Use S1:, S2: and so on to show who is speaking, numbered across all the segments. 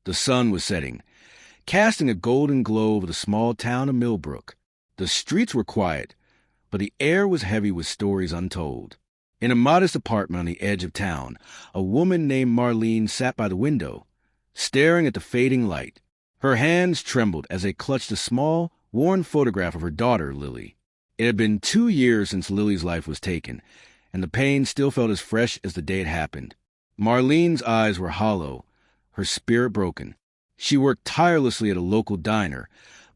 S1: The sun was setting, casting a golden glow over the small town of Millbrook. The streets were quiet, but the air was heavy with stories untold. In a modest apartment on the edge of town, a woman named Marlene sat by the window, staring at the fading light. Her hands trembled as they clutched a small, worn photograph of her daughter, Lily. It had been 2 years since Lily's life was taken, and the pain still felt as fresh as the day it happened. Marlene's eyes were hollow, her spirit broken. She worked tirelessly at a local diner,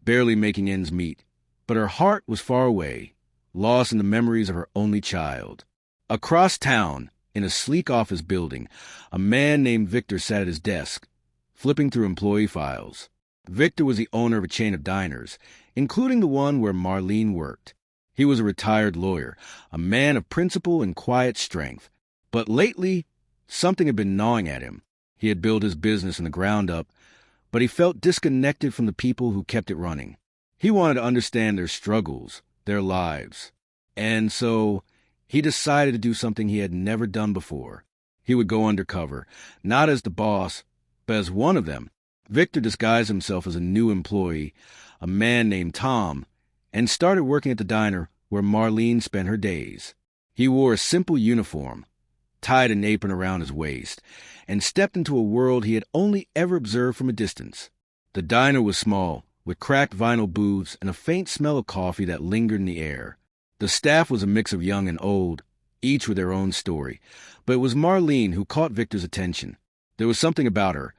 S1: barely making ends meet, but her heart was far away, lost in the memories of her only child. Across town, in a sleek office building, a man named Victor sat at his desk, flipping through employee files. Victor was the owner of a chain of diners, including the one where Marlene worked. He was a retired lawyer, a man of principle and quiet strength. But lately, something had been gnawing at him. He had built his business from the ground up, but he felt disconnected from the people who kept it running. He wanted to understand their struggles, their lives. And so he decided to do something he had never done before. He would go undercover, not as the boss, but as one of them. Victor disguised himself as a new employee, a man named Tom, and started working at the diner where Marlene spent her days. He wore a simple uniform, tied an apron around his waist, and stepped into a world he had only ever observed from a distance. The diner was small, with cracked vinyl booths and a faint smell of coffee that lingered in the air. The staff was a mix of young and old, each with their own story, but it was Marlene who caught Victor's attention. There was something about her,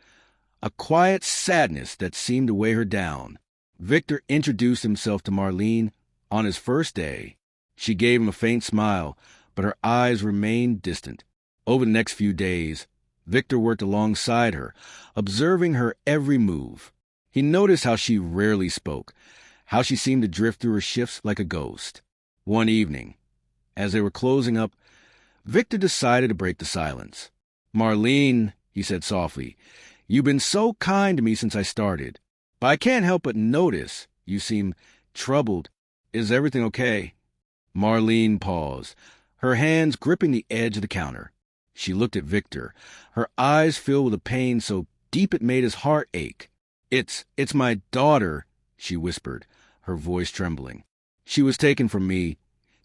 S1: a quiet sadness that seemed to weigh her down. Victor introduced himself to Marlene on his first day. She gave him a faint smile, but her eyes remained distant. Over the next few days, Victor worked alongside her, observing her every move. He noticed how she rarely spoke, how she seemed to drift through her shifts like a ghost. One evening, as they were closing up, Victor decided to break the silence. "Marlene," he said softly, "you've been so kind to me since I started, but I can't help but notice you seem troubled. Is everything okay?" Marlene paused, her hands gripping the edge of the counter. She looked at Victor, her eyes filled with a pain so deep it made his heart ache. It's my daughter," she whispered, her voice trembling. "She was taken from me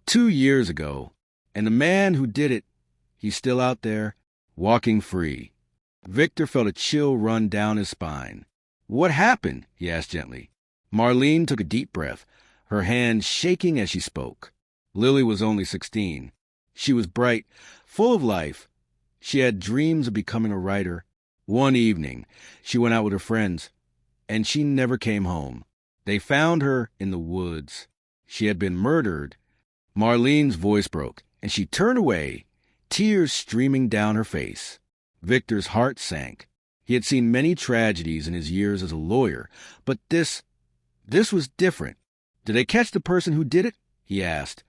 S1: 2 years ago, and the man who did it, he's still out there, walking free." Victor felt a chill run down his spine. "What happened?" he asked gently. Marlene took a deep breath, her hands shaking as she spoke. Lily was only 16. She was bright, full of life. She had dreams of becoming a writer. One evening, she went out with her friends, and she never came home. They found her in the woods. She had been murdered. Marlene's voice broke, and she turned away, tears streaming down her face. Victor's heart sank. He had seen many tragedies in his years as a lawyer, but this was different. "Did they catch the person who did it?" he asked,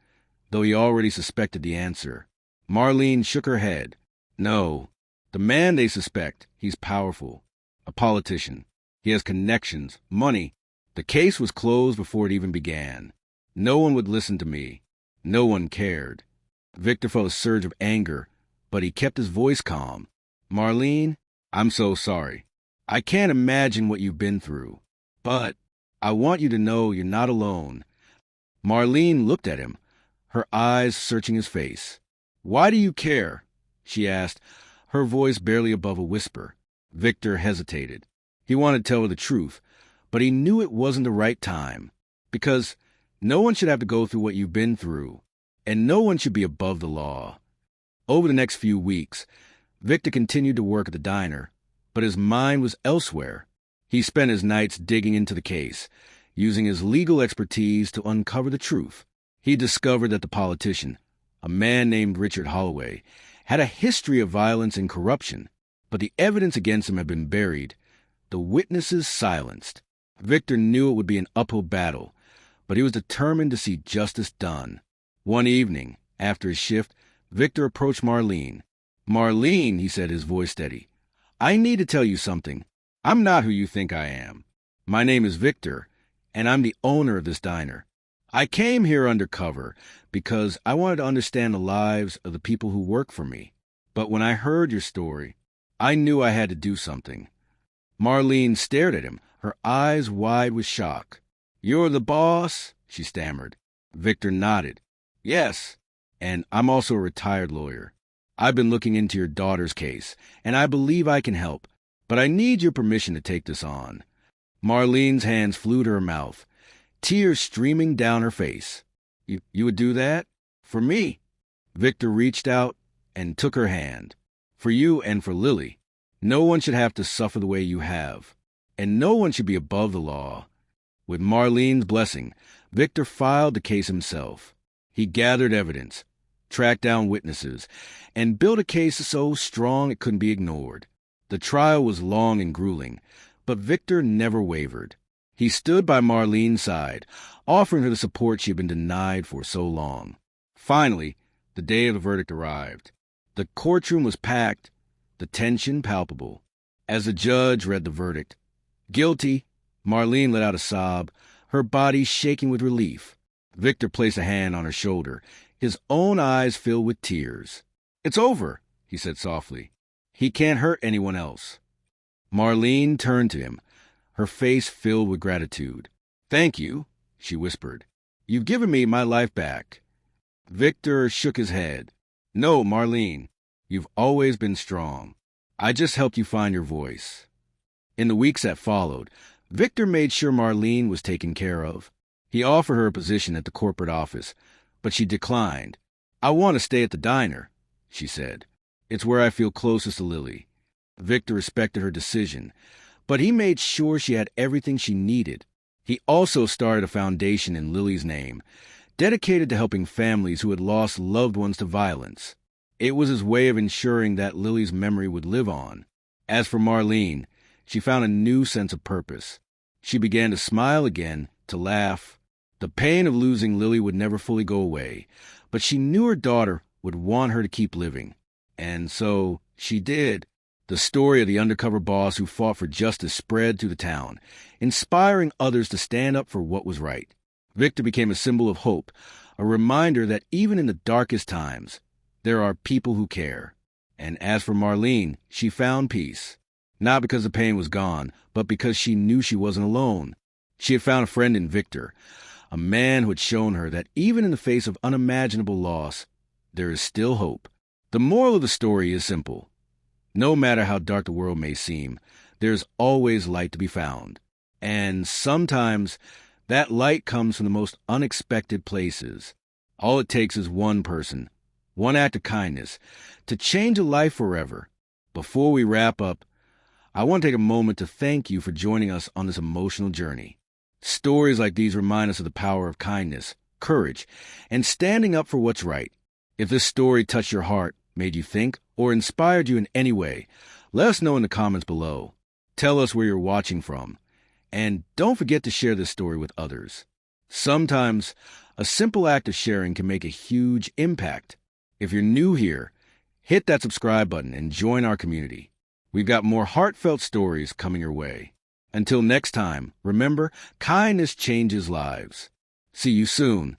S1: though he already suspected the answer. Marlene shook her head. "No. The man they suspect, he's powerful. A politician. He has connections, money. The case was closed before it even began. No one would listen to me. No one cared." Victor felt a surge of anger, but he kept his voice calm. "Marlene, I'm so sorry. I can't imagine what you've been through. But I want you to know you're not alone." Marlene looked at him, her eyes searching his face. "Why do you care?" she asked, her voice barely above a whisper. Victor hesitated. He wanted to tell her the truth, but he knew it wasn't the right time. Because no one should have to go through what you've been through, and no one should be above the law. Over the next few weeks, Victor continued to work at the diner, but his mind was elsewhere. He spent his nights digging into the case, using his legal expertise to uncover the truth. He discovered that the politician, a man named Richard Holloway, had a history of violence and corruption, but the evidence against him had been buried, the witnesses silenced. Victor knew it would be an uphill battle, but he was determined to see justice done. One evening, after his shift, Victor approached Marlene. "Marlene," he said, his voice steady, "I need to tell you something. I'm not who you think I am. My name is Victor, and I'm the owner of this diner. I came here undercover because I wanted to understand the lives of the people who work for me. But when I heard your story, I knew I had to do something." Marlene stared at him, her eyes wide with shock. "You're the boss?" she stammered. Victor nodded. "Yes, and I'm also a retired lawyer. I've been looking into your daughter's case, and I believe I can help, but I need your permission to take this on." Marlene's hands flew to her mouth, tears streaming down her face. You would do that? For me?" Victor reached out and took her hand. "For you and for Lily. No one should have to suffer the way you have, and no one should be above the law." With Marlene's blessing, Victor filed the case himself. He gathered evidence, tracked down witnesses, and built a case so strong it couldn't be ignored. The trial was long and grueling, but Victor never wavered. He stood by Marlene's side, offering her the support she had been denied for so long. Finally, the day of the verdict arrived. The courtroom was packed, the tension palpable. As the judge read the verdict, "Guilty," Marlene let out a sob, her body shaking with relief. Victor placed a hand on her shoulder, his own eyes filled with tears. "It's over," he said softly. "He can't hurt anyone else." Marlene turned to him, her face filled with gratitude. "Thank you," she whispered. "You've given me my life back." Victor shook his head. "No, Marlene, you've always been strong. I just helped you find your voice." In the weeks that followed, Victor made sure Marlene was taken care of. He offered her a position at the corporate office, but she declined. "I want to stay at the diner," she said. "It's where I feel closest to Lily." Victor respected her decision, but he made sure she had everything she needed. He also started a foundation in Lily's name, dedicated to helping families who had lost loved ones to violence. It was his way of ensuring that Lily's memory would live on. As for Marlene, she found a new sense of purpose. She began to smile again, to laugh. The pain of losing Lily would never fully go away, but she knew her daughter would want her to keep living. And so she did. The story of the undercover boss who fought for justice spread through the town, inspiring others to stand up for what was right. Victor became a symbol of hope, a reminder that even in the darkest times, there are people who care. And as for Marlene, she found peace. Not because the pain was gone, but because she knew she wasn't alone. She had found a friend in Victor, a man who had shown her that even in the face of unimaginable loss, there is still hope. The moral of the story is simple. No matter how dark the world may seem, there's always light to be found. And sometimes that light comes from the most unexpected places. All it takes is one person, one act of kindness, to change a life forever. Before we wrap up, I want to take a moment to thank you for joining us on this emotional journey. Stories like these remind us of the power of kindness, courage, and standing up for what's right. If this story touched your heart, made you think, or inspired you in any way, let us know in the comments below. Tell us where you're watching from. And don't forget to share this story with others. Sometimes, a simple act of sharing can make a huge impact. If you're new here, hit that subscribe button and join our community. We've got more heartfelt stories coming your way. Until next time, remember, kindness changes lives. See you soon.